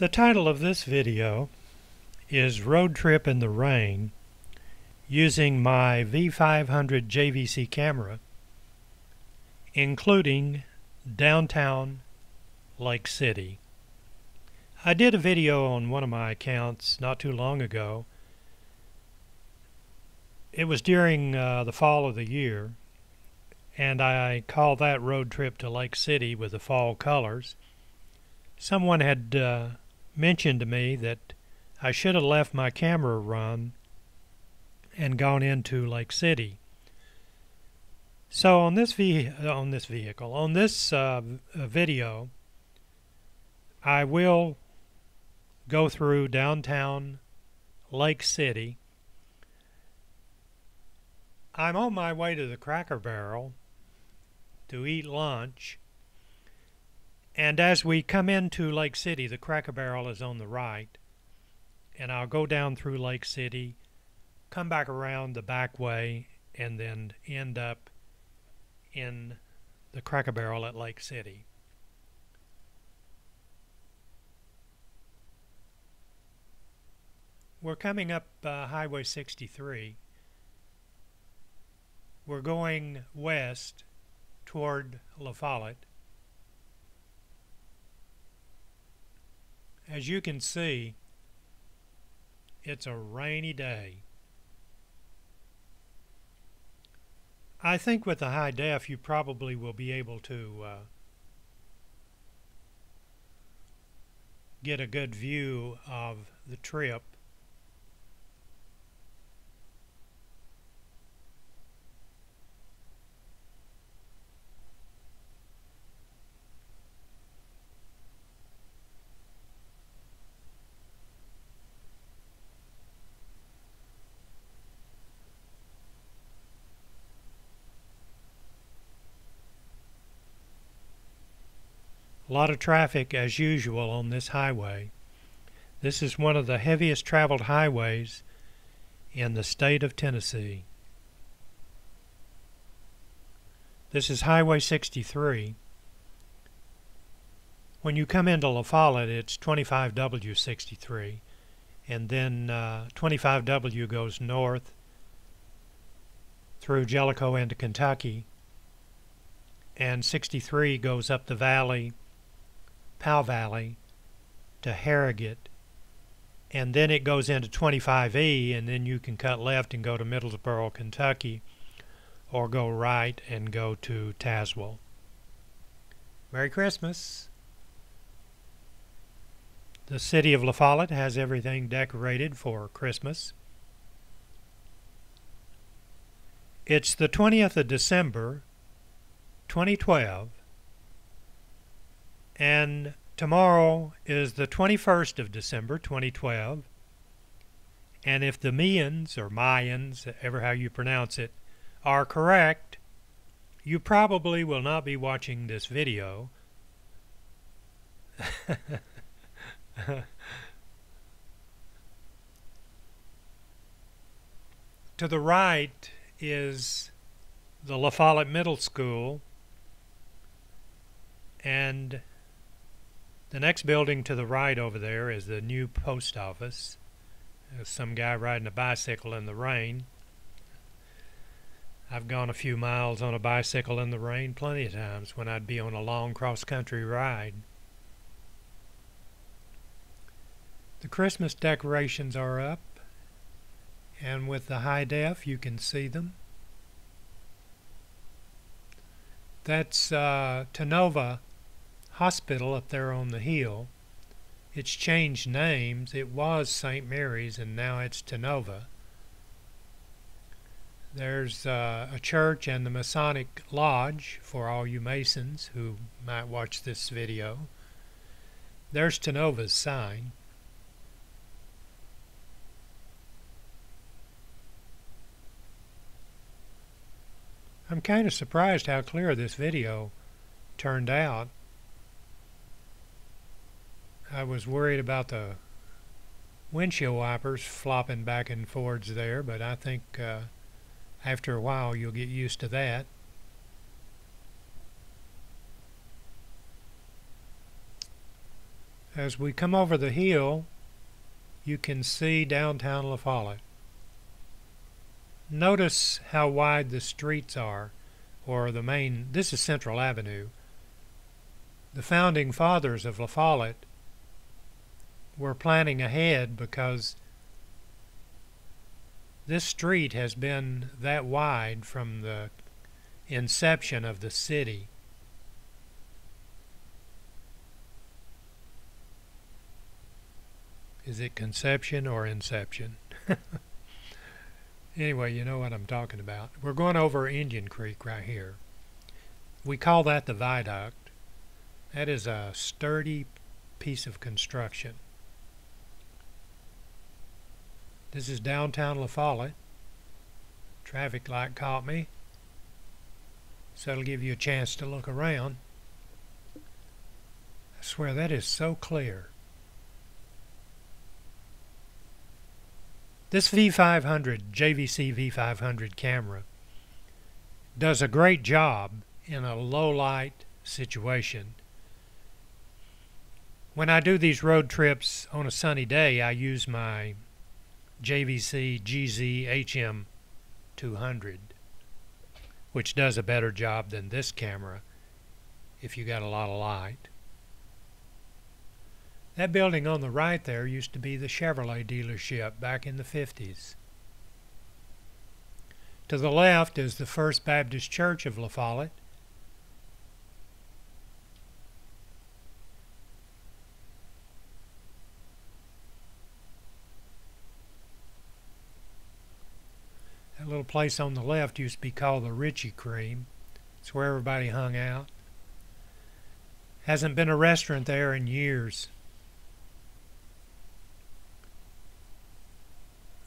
The title of this video is Road Trip in the Rain using my V500 JVC camera, including downtown Lake City. I did a video on one of my accounts not too long ago. It was during the fall of the year, and I called that Road Trip to Lake City with the fall colors. Someone had mentioned to me that I should have left my camera run and gone into Lake City. So on this video, I will go through downtown Lake City. I'm on my way to the Cracker Barrel to eat lunch, and as we come into Lake City, the Cracker Barrel is on the right, and I'll go down through Lake City, come back around the back way, and then end up in the Cracker Barrel at Lake City. We're coming up Highway 63. We're going west toward La Follette. As you can see, it's a rainy day. I think with the high def you probably will be able to get a good view of the trip. A lot of traffic as usual on this highway. This is one of the heaviest traveled highways in the state of Tennessee. This is Highway 63. When you come into La Follette, it's 25W63, and then 25W goes north through Jellicoe into Kentucky, and 63 goes up the valley, Powell Valley, to Harrogate, and then it goes into 25E, and then you can cut left and go to Middlesboro, Kentucky, or go right and go to Tazewell. Merry Christmas! The city of La Follette has everything decorated for Christmas. It's the 20th of December, 2012, and tomorrow is the 21st of December, 2012, and if the Mayans, ever how you pronounce it, are correct, you probably will not be watching this video. To the right is the La Follette Middle School, and the next building to the right over there is the new post office. There's some guy riding a bicycle in the rain. I've gone a few miles on a bicycle in the rain plenty of times when I'd be on a long cross-country ride. The Christmas decorations are up, and with the high def you can see them. That's Tenova Hospital up there on the hill. It's changed names. It was St. Mary's and now it's Tenova. There's a church and the Masonic Lodge for all you Masons who might watch this video. There's Tenova's sign. I'm kind of surprised how clear this video turned out. I was worried about the windshield wipers flopping back and forwards there, but I think after a while you'll get used to that. As we come over the hill, you can see downtown La Follette. Notice how wide the streets are, or the main, this is Central Avenue. The founding fathers of La Follette were planning ahead because this street has been that wide from the inception of the city. Is it conception or inception? Anyway, you know what I'm talking about. We're going over Indian Creek right here. We call that the viaduct. That is a sturdy piece of construction. This is downtown La Follette. Traffic light caught me, so it'll give you a chance to look around. I swear that is so clear. This V500, JVC V500 camera does a great job in a low light situation. When I do these road trips on a sunny day, I use my JVC HM200, which does a better job than this camera if you got a lot of light. That building on the right there used to be the Chevrolet dealership back in the 50s. To the left is the First Baptist Church of La Follette. That little place on the left used to be called the Ritchie Cream. It's where everybody hung out. Hasn't been a restaurant there in years.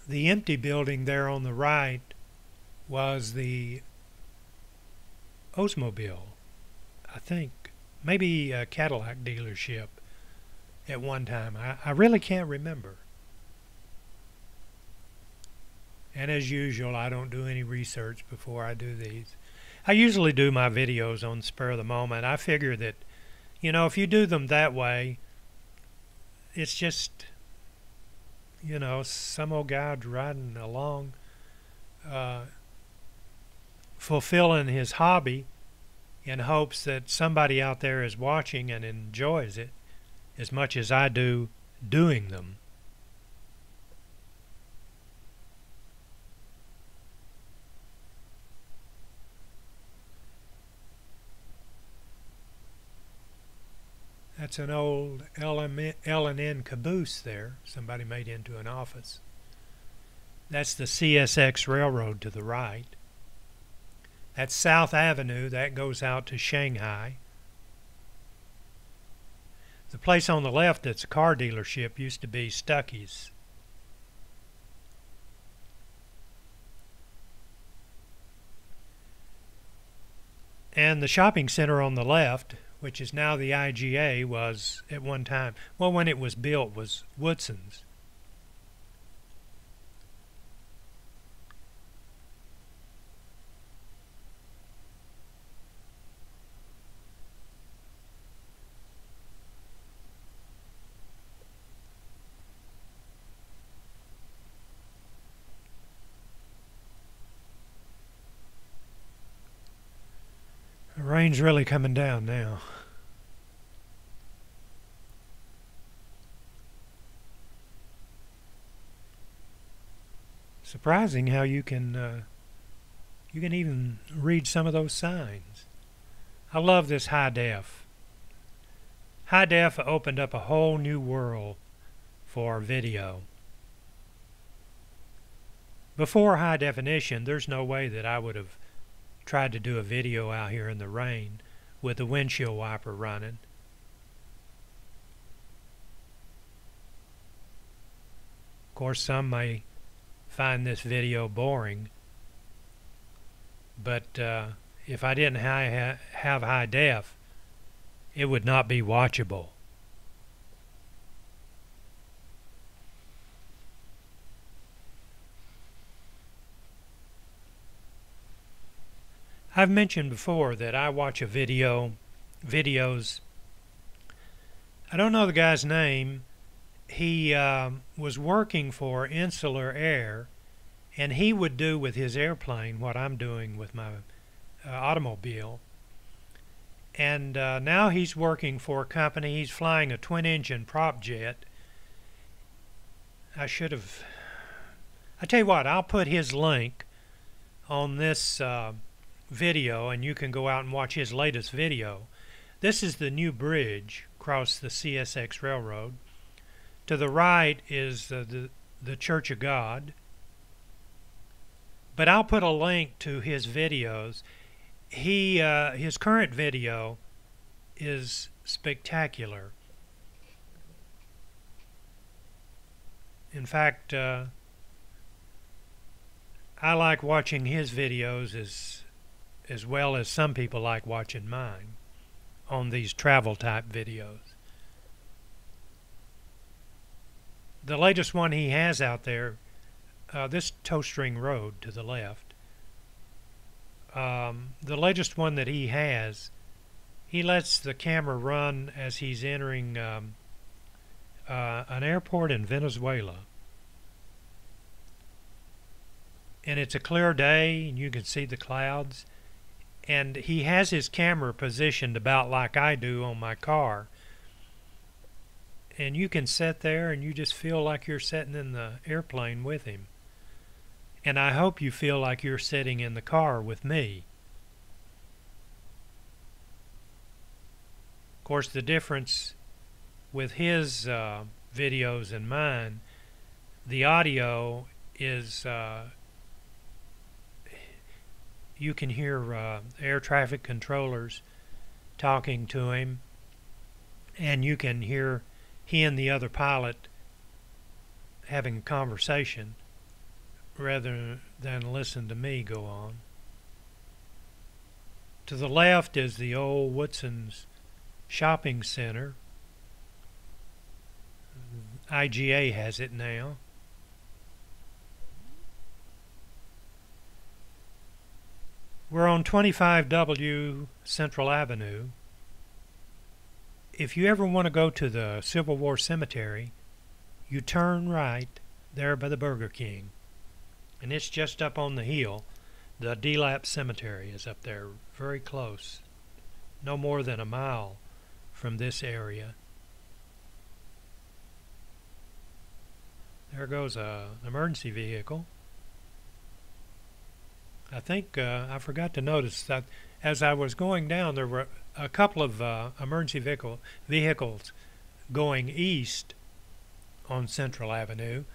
The empty building there on the right was the Oldsmobile, I think. Maybe a Cadillac dealership at one time. I really can't remember. And as usual, I don't do any research before I do these. I usually do my videos on the spur of the moment. I figure that, you know, if you do them that way, it's just, you know, some old guy riding along, fulfilling his hobby in hopes that somebody out there is watching and enjoys it as much as I do doing them. That's an old L&N caboose there, somebody made into an office. That's the CSX Railroad to the right. That's South Avenue, that goes out to Shanghai. The place on the left that's a car dealership used to be Stuckey's. And the shopping center on the left, which is now the IGA, was at one time, well, when it was built, was Woodson's. The rain's really coming down now. Surprising how you can even read some of those signs. I love this high def. High def opened up a whole new world for video. Before high definition, there's no way that I would have tried to do a video out here in the rain with the windshield wiper running. Of course, some may find this video boring, but if I didn't have high def, it would not be watchable. I've mentioned before that I watch videos I don't know the guy's name. He was working for Insular Air, and he would do with his airplane what I'm doing with my automobile. And now he's working for a company. He's flying a twin-engine prop jet. I should have... I tell you what, I'll put his link on this video, and you can go out and watch his latest video. This is the new bridge across the CSX Railroad. To the right is the Church of God. But I'll put a link to his videos. His current video is spectacular. In fact, I like watching his videos as well as some people like watching mine on these travel type videos. The latest one he has out there, this Toe String Road to the left, the latest one that he has, he lets the camera run as he's entering an airport in Venezuela. And it's a clear day, and you can see the clouds. And he has his camera positioned about like I do on my car. And you can sit there and you just feel like you're sitting in the airplane with him. And I hope you feel like you're sitting in the car with me. Of course, the difference with his videos and mine, the audio is you can hear air traffic controllers talking to him, and you can hear he and the other pilot having a conversation rather than listen to me go on. To the left is the old Woodson's shopping center. IGA has it now. We're on 25W Central Avenue. If you ever want to go to the Civil War Cemetery, you turn right there by the Burger King. And it's just up on the hill. The DeLapp Cemetery is up there, very close. No more than a mile from this area. There goes an emergency vehicle. I think I forgot to notice that as I was going down, there were a couple of emergency vehicles going east on Central Avenue,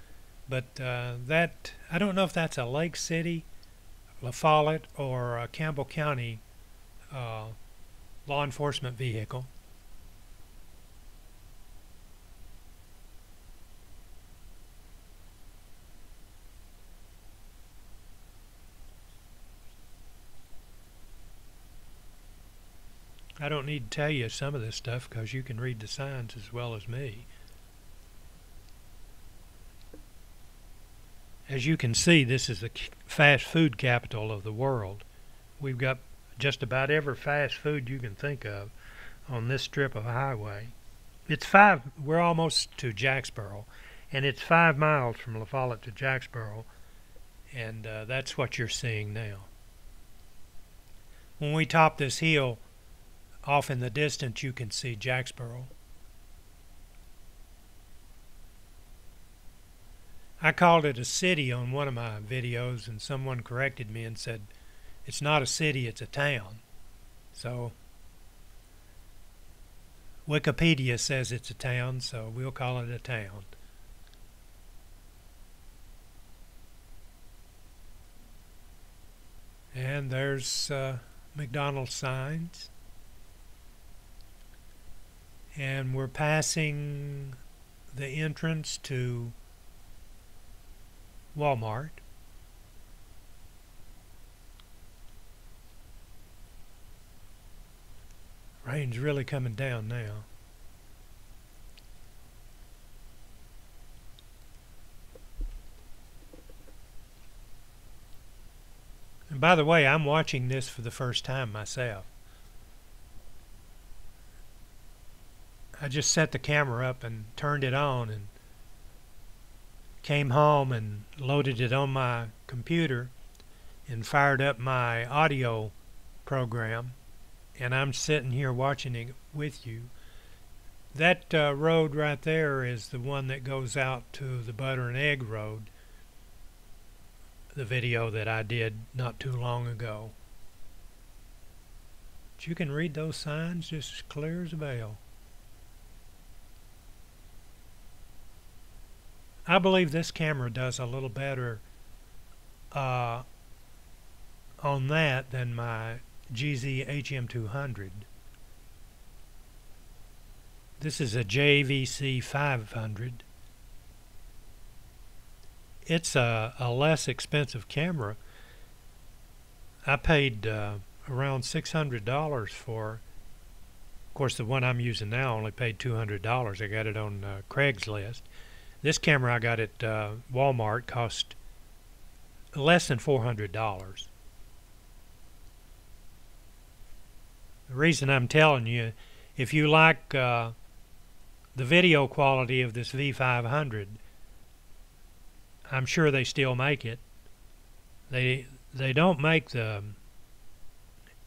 but that I don't know if that's a Lake City, La Follette, or a Campbell County law enforcement vehicle. I don't need to tell you some of this stuff because you can read the signs as well as me. As you can see, this is the fast food capital of the world. We've got just about every fast food you can think of on this strip of highway. We're almost to Jacksboro, and it's 5 miles from La Follette to Jacksboro, and that's what you're seeing now. When we top this hill, off in the distance, you can see Jacksboro. I called it a city on one of my videos, and someone corrected me and said, it's not a city, it's a town. So, Wikipedia says it's a town, so we'll call it a town. And there's McDonald's signs. And we're passing the entrance to Walmart. Rain's really coming down now. And by the way, I'm watching this for the first time myself. I just set the camera up and turned it on and came home and loaded it on my computer and fired up my audio program, and I'm sitting here watching it with you. That road right there is the one that goes out to the Butter and Egg Road, the video that I did not too long ago. But you can read those signs just as clear as a bell. I believe this camera does a little better on that than my HM200. This is a JVC V500. It's a less expensive camera. I paid around $600 for. Of course, the one I'm using now only paid $200. I got it on Craigslist. This camera I got at Walmart cost less than $400. The reason I'm telling you, if you like the video quality of this V500, I'm sure they still make it. They don't make the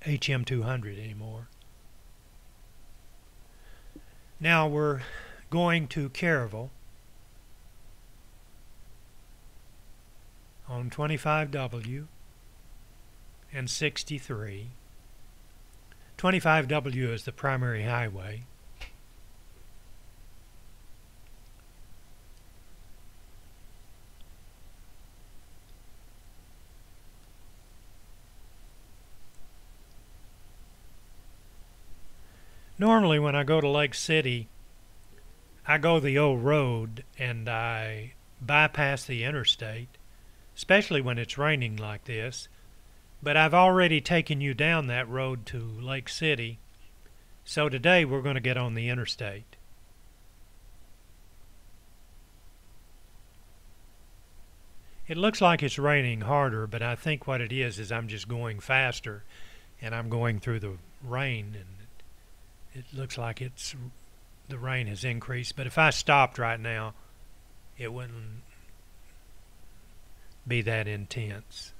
HM200 anymore. Now we're going to Caryville on 25W and 63. 25W is the primary highway. Normally when I go to Lake City, I go the old road and I bypass the interstate, especially when it's raining like this. But I've already taken you down that road to Lake City, so today we're going to get on the interstate. It looks like it's raining harder, but I think what it is I'm just going faster and I'm going through the rain, and it looks like the rain has increased. But if I stopped right now, it wouldn't be that intense.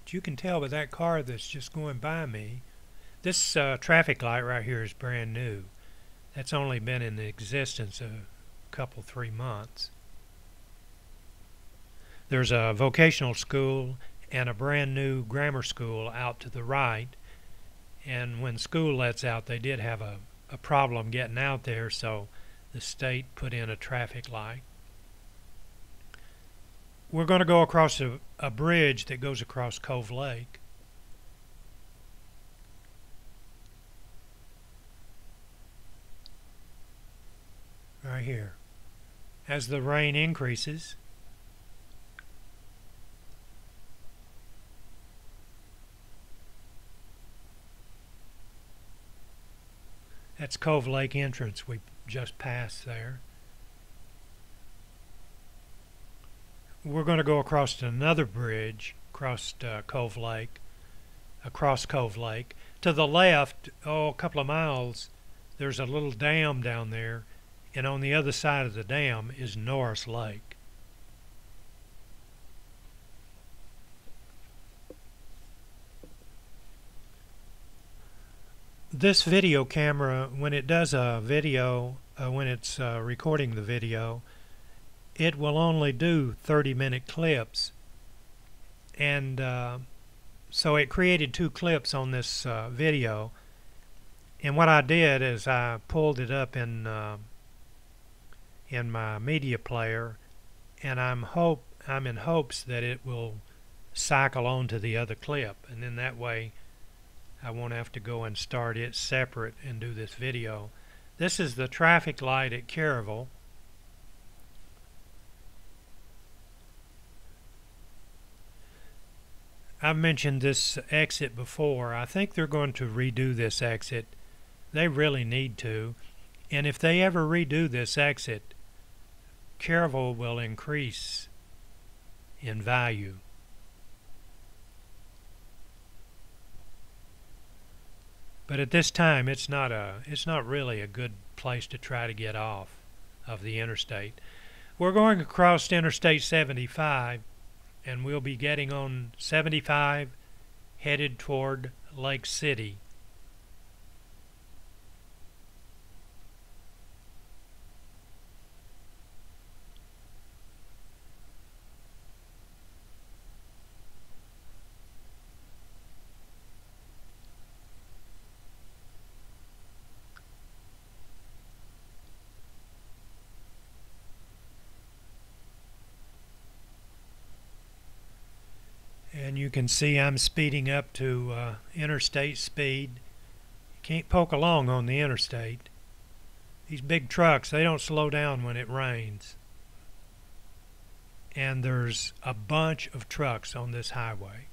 But you can tell by that car that's just going by me. This traffic light right here is brand new. That's only been in existence a couple, 3 months. There's a vocational school and a brand new grammar school out to the right. And when school lets out, they did have a problem getting out there, so the state put in a traffic light. We're going to go across a bridge that goes across Cove Lake. Right here. As the rain increases, that's Cove Lake entrance we just passed there. We're going to go across another bridge across Cove Lake. To the left, a couple of miles, there's a little dam down there, and on the other side of the dam is Norris Lake. This video camera, when it does a video, when it's recording the video, it will only do 30-minute clips, and so it created 2 clips on this video. And what I did is I pulled it up in my media player, and I'm in hopes that it will cycle on to the other clip, and then that way I won't have to go and start it separate and do this video. This is the traffic light at Caryville. I've mentioned this exit before. I think they're going to redo this exit. They really need to. And if they ever redo this exit, Caryville will increase in value. But at this time, it's not really a good place to try to get off of the interstate. We're going across Interstate 75, and we'll be getting on 75 headed toward Lake City. And you can see I'm speeding up to interstate speed. You can't poke along on the interstate. These big trucks, they don't slow down when it rains. And there's a bunch of trucks on this highway.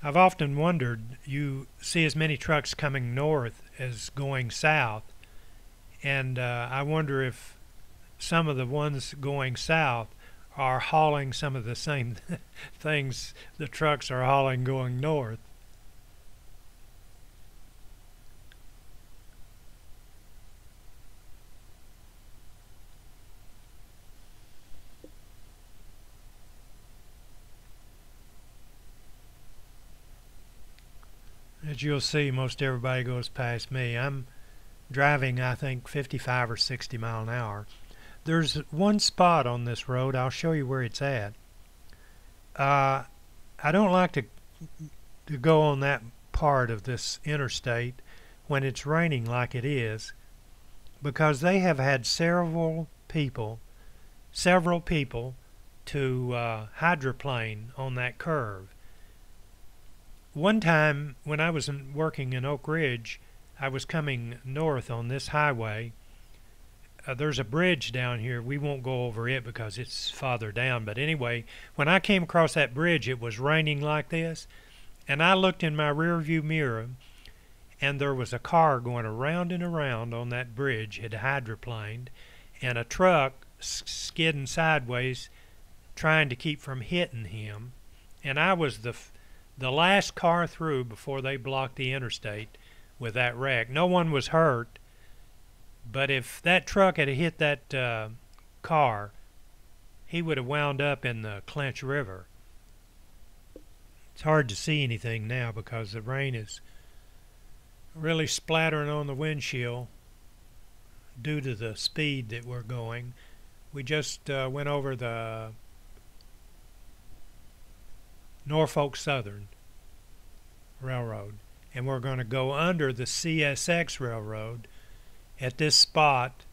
I've often wondered, you see as many trucks coming north as going south, and I wonder if some of the ones going south are hauling some of the same things the trucks are hauling going north. As you'll see, most everybody goes past me. I'm driving, I think, 55 or 60 miles an hour. There's one spot on this road. I'll show you where it's at. I don't like to go on that part of this interstate when it's raining like it is, because they have had several people to hydroplane on that curve. One time when I was working in Oak Ridge, I was coming north on this highway. There's a bridge down here. We won't go over it because it's farther down. But anyway, when I came across that bridge, it was raining like this. And I looked in my rear view mirror, and there was a car going around and around on that bridge. It had hydroplaned, and a truck skidding sideways trying to keep from hitting him. And I was the last car through before they blocked the interstate with that wreck. No one was hurt. But if that truck had hit that car, he would have wound up in the Clinch River. It's hard to see anything now because the rain is really splattering on the windshield due to the speed that we're going. We just went over the Norfolk Southern Railroad, and we're going to go under the CSX Railroad at this spot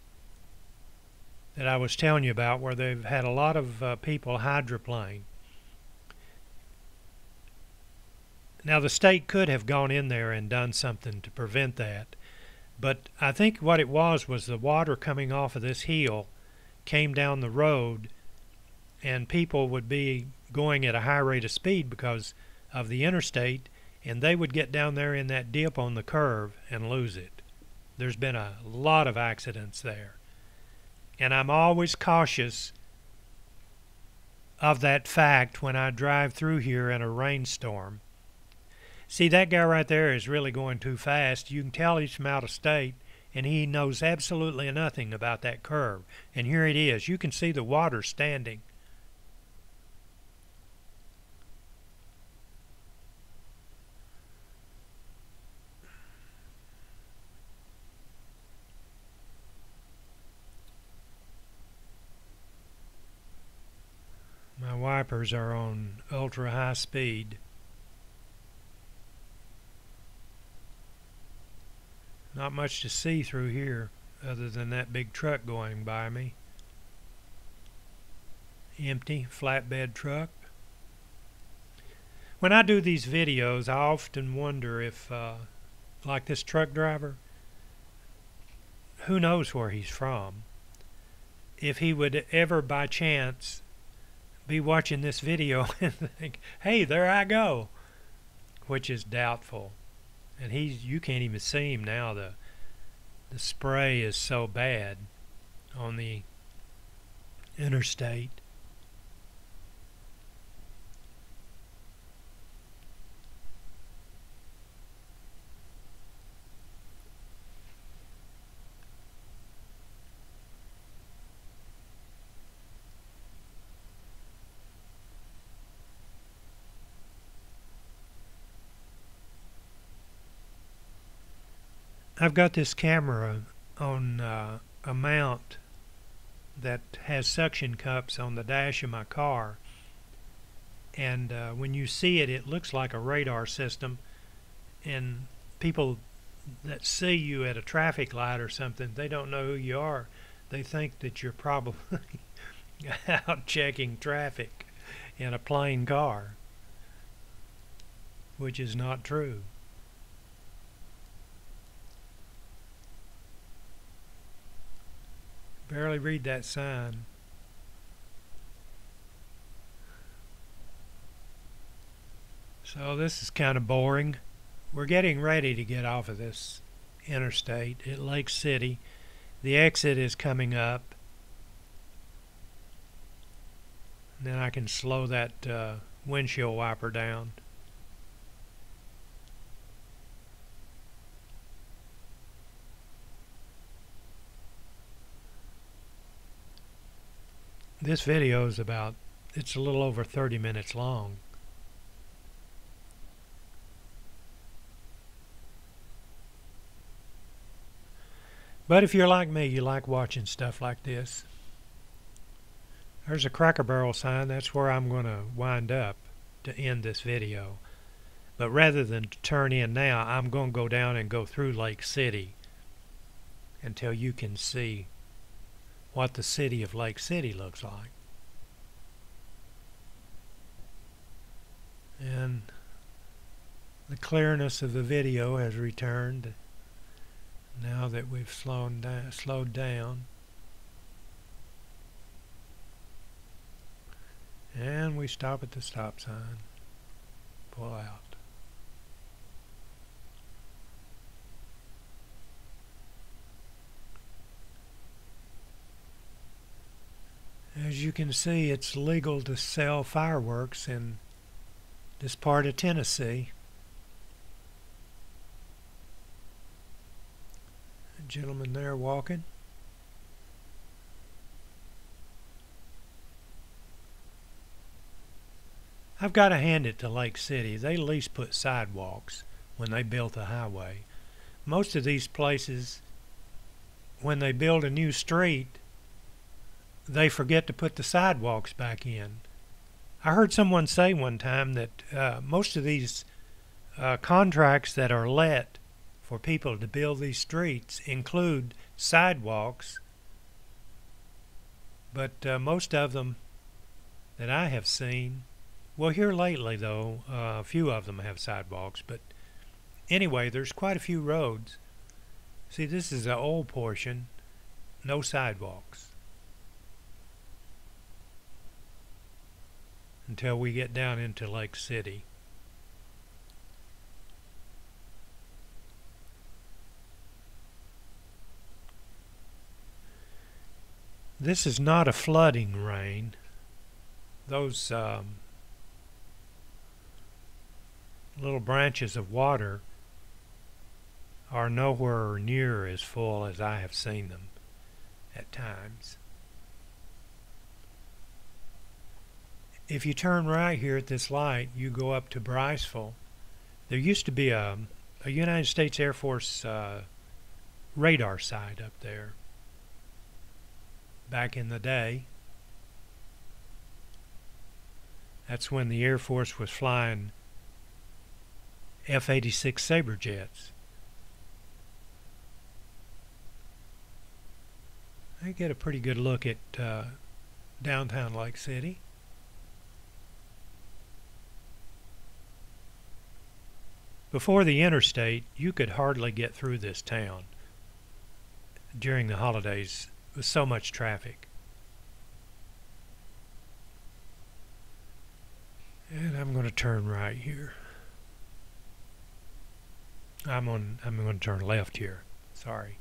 that I was telling you about, where they've had a lot of people hydroplane. Now the state could have gone in there and done something to prevent that, but I think what it was the water coming off of this hill came down the road, and people would be going at a high rate of speed because of the interstate, and they would get down there in that dip on the curve and lose it. There's been a lot of accidents there. And I'm always cautious of that fact when I drive through here in a rainstorm. See, that guy right there is really going too fast. You can tell he's from out of state, and he knows absolutely nothing about that curve. And here it is. You can see the water standing. My wipers are on ultra high speed. Not much to see through here other than that big truck going by me. Empty flatbed truck. When I do these videos, I often wonder if, like this truck driver, who knows where he's from, if he would ever by chance be watching this video and think, hey, there I go, which is doubtful. And you can't even see him now. The spray is so bad on the interstate. I've got this camera on a mount that has suction cups on the dash of my car, and when you see it, it looks like a radar system, and people that see you at a traffic light or something, they don't know who you are. They think that you're probably out checking traffic in a plain car, which is not true. Barely read that sign. So this is kind of boring. We're getting ready to get off of this interstate at Lake City. The exit is coming up. And then I can slow that windshield wiper down. This video is it's a little over 30 minutes long. But if you're like me, you like watching stuff like this. There's a Cracker Barrel sign. That's where I'm going to wind up to end this video. But rather than turn in now, I'm going to go down and go through Lake City until you can see what the city of Lake City looks like. And the clearness of the video has returned now that we've slowed down. And we stop at the stop sign. Pull out. As you can see, it's legal to sell fireworks in this part of Tennessee. A gentleman there walking. I've got to hand it to Lake City. They at least put sidewalks when they built the highway. Most of these places, when they build a new street, they forget to put the sidewalks back in. I heard someone say one time that most of these contracts that are let for people to build these streets include sidewalks, but most of them that I have seen, well, here lately though, a few of them have sidewalks, but anyway, there's quite a few roads. See, this is the old portion, no sidewalks. Until we get down into Lake City. This is not a flooding rain. Those little branches of water are nowhere near as full as I have seen them at times. If you turn right here at this light, you go up to Briceville. There used to be a United States Air Force radar site up there back in the day. That's when the Air Force was flying F-86 Sabre jets. I get a pretty good look at downtown Lake City. Before the interstate, you could hardly get through this town during the holidays with so much traffic. And I'm going to turn right here. I'm going to turn left here. Sorry.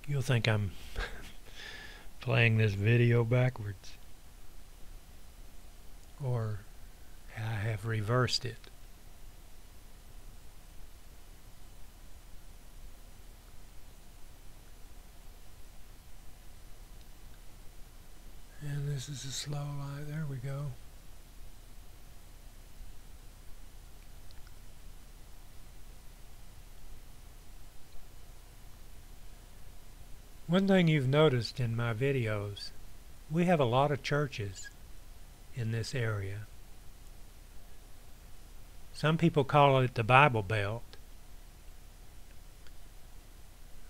You'll think I'm playing this video backwards, or I have reversed it. And this is a slow light. There we go. One thing you've noticed in my videos, we have a lot of churches in this area. Some people call it the Bible Belt,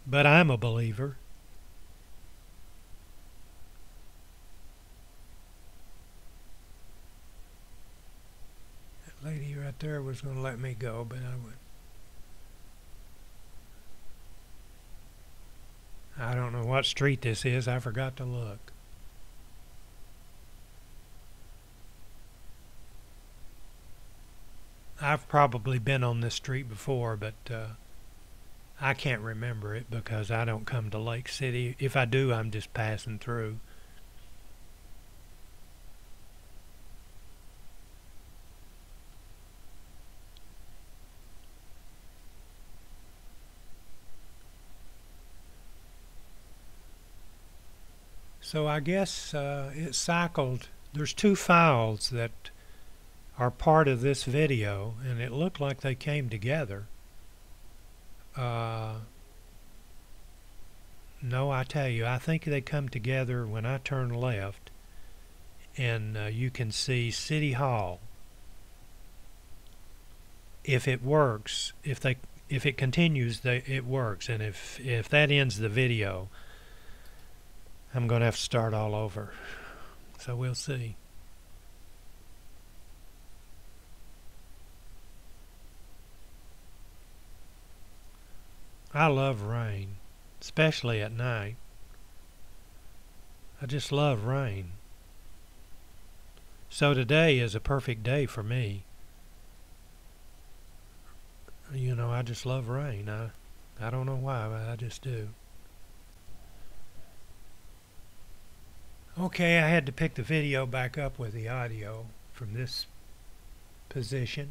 but I'm a believer. That lady right there was going to let me go, but I don't know what street this is. I forgot to look. I've probably been on this street before, but I can't remember it because I don't come to Lake City. If I do, I'm just passing through. So I guess it cycled. There's two files that are part of this video, and it looked like they came together. No, I tell you, I think they come together when I turn left, and you can see City Hall. If it works, if it continues, it works, and if that ends the video, I'm going to have to start all over. So we'll see. I love rain, especially at night. I just love rain. So today is a perfect day for me. You know, I just love rain. I don't know why, but I just do. Okay, I had to pick the video back up with the audio from this position.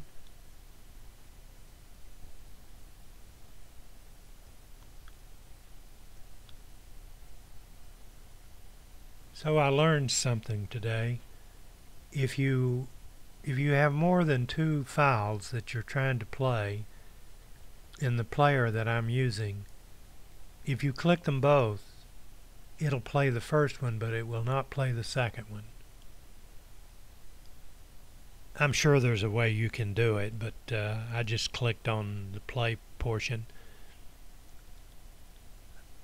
So I learned something today. If you have more than two files that you're trying to play in the player that I'm using, if you click them both, it'll play the first one, but it will not play the second one. I'm sure there's a way you can do it, but I just clicked on the play portion.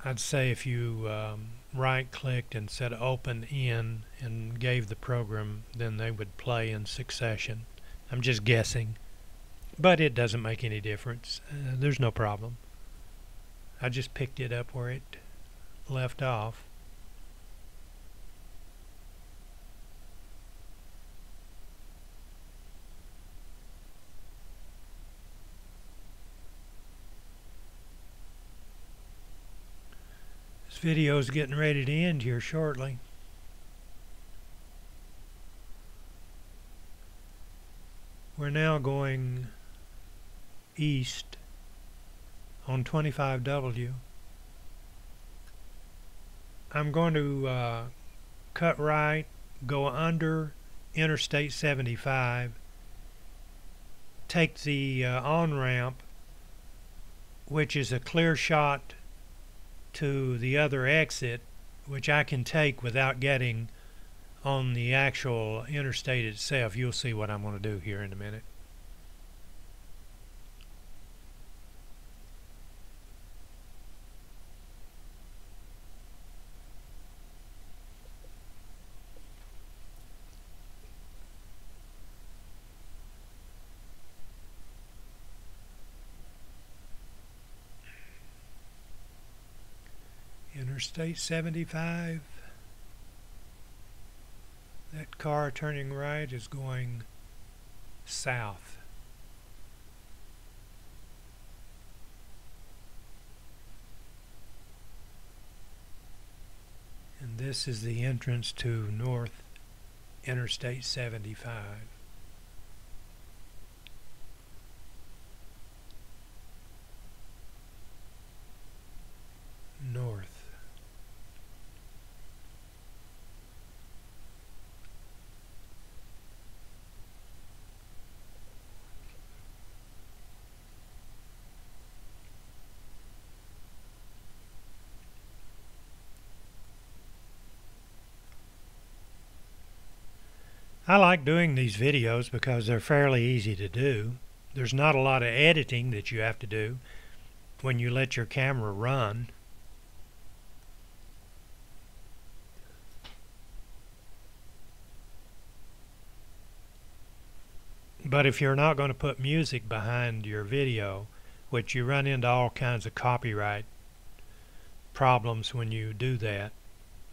I'd say if you right-clicked and said open in and gave the program, then they would play in succession. I'm just guessing, but it doesn't make any difference. There's no problem. I just picked it up where it left off. This video is getting ready to end here shortly. We're now going east on 25W. I'm going to cut right, go under Interstate 75, take the on-ramp, which is a clear shot to the other exit, which I can take without getting on the actual interstate itself. You'll see what I'm going to do here in a minute. Interstate 75. That car turning right is going south. And this is the entrance to North Interstate 75. North. I like doing these videos because they're fairly easy to do. There's not a lot of editing that you have to do when you let your camera run. But if you're not going to put music behind your video, which you run into all kinds of copyright problems when you do that,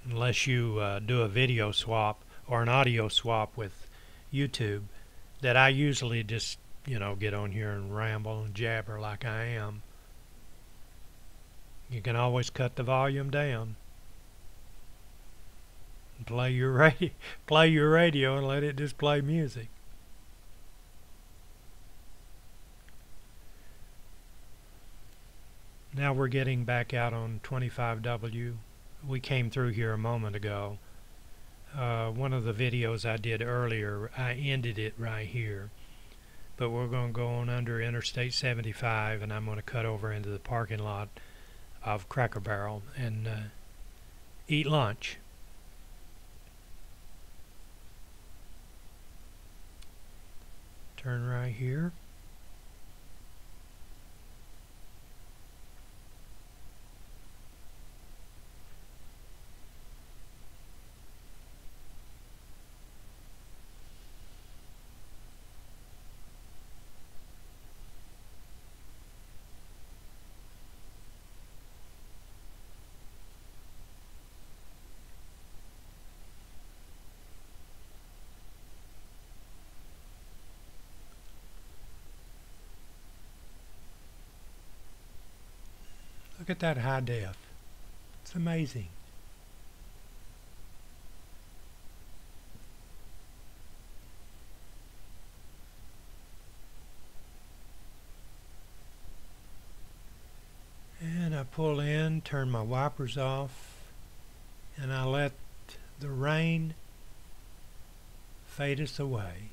unless you do a video swap or an audio swap with YouTube, that I usually just, get on here and ramble and jabber like I am. You can always cut the volume down. Play your radio and let it just play music. Now we're getting back out on 25W. We came through here a moment ago. One of the videos I did earlier, I ended it right here. But we're going to go on under Interstate 75, and I'm going to cut over into the parking lot of Cracker Barrel and eat lunch. Turn right here. Look at that high def. It's amazing. And I pull in, turn my wipers off, and I let the rain fade us away.